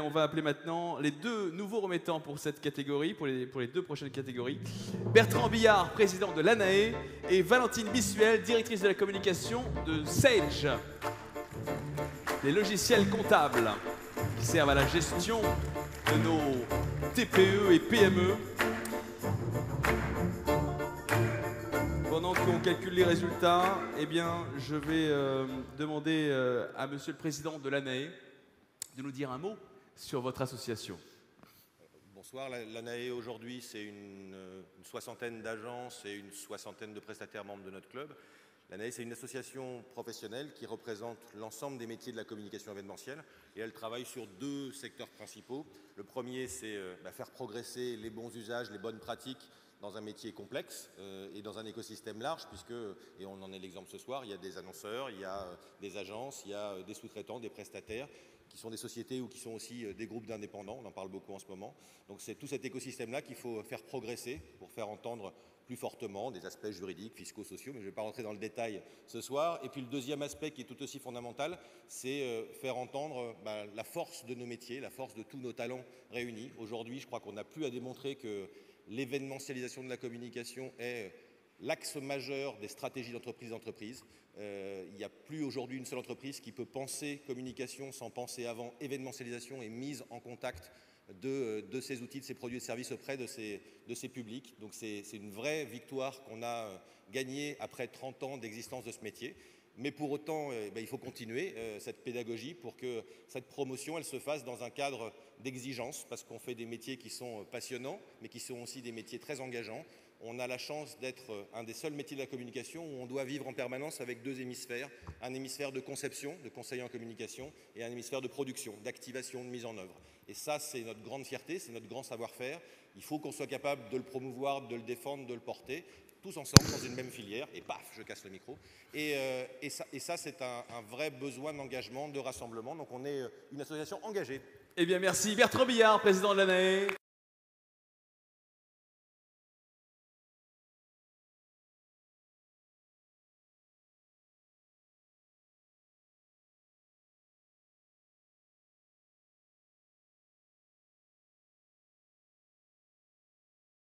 On va appeler maintenant les deux nouveaux remettants pour cette catégorie, pour les deux prochaines catégories. Bertrand Billard, président de l'ANAE, et Valentine Bissuel, directrice de la communication de Sage, les logiciels comptables qui servent à la gestion de nos TPE et PME. Pendant qu'on calcule les résultats, eh bien, je vais demander à monsieur le président de l'ANAE de nous dire un mot sur votre association. Bonsoir, l'ANAE aujourd'hui c'est une soixantaine d'agences et une soixantaine de prestataires membres de notre club. L'ANAE c'est une association professionnelle qui représente l'ensemble des métiers de la communication événementielle et elle travaille sur deux secteurs principaux. Le premier c'est faire progresser les bons usages, les bonnes pratiques dans un métier complexe et dans un écosystème large puisque, et on en est l'exemple ce soir, il y a des annonceurs, il y a des agences, il y a des sous-traitants, des prestataires qui sont des sociétés ou qui sont aussi des groupes d'indépendants, on en parle beaucoup en ce moment. Donc c'est tout cet écosystème-là qu'il faut faire progresser pour faire entendre plus fortement des aspects juridiques, fiscaux, sociaux, mais je ne vais pas rentrer dans le détail ce soir. Et puis le deuxième aspect qui est tout aussi fondamental, c'est faire entendre la force de nos métiers, la force de tous nos talents réunis. Aujourd'hui, je crois qu'on n'a plus à démontrer que l'événementialisation de la communication est l'axe majeur des stratégies d'entreprise. Il n'y a plus aujourd'hui une seule entreprise qui peut penser communication sans penser avant événementialisation et mise en contact de ces outils, de ces produits et de services auprès de ces publics. Donc c'est une vraie victoire qu'on a gagnée après 30 ans d'existence de ce métier. Mais pour autant, il faut continuer cette pédagogie pour que cette promotion elle se fasse dans un cadre d'exigence, parce qu'on fait des métiers qui sont passionnants, mais qui sont aussi des métiers très engageants. On a la chance d'être un des seuls métiers de la communication où on doit vivre en permanence avec deux hémisphères. Un hémisphère de conception, de conseiller en communication, et un hémisphère de production, d'activation, de mise en œuvre. Et ça, c'est notre grande fierté, c'est notre grand savoir-faire. Il faut qu'on soit capable de le promouvoir, de le défendre, de le porter, tous ensemble dans une même filière. Et paf, je casse le micro. Et ça c'est un vrai besoin d'engagement, de rassemblement. Donc on est une association engagée. Eh bien, merci. Bertrand Billard, président de l'ANAE.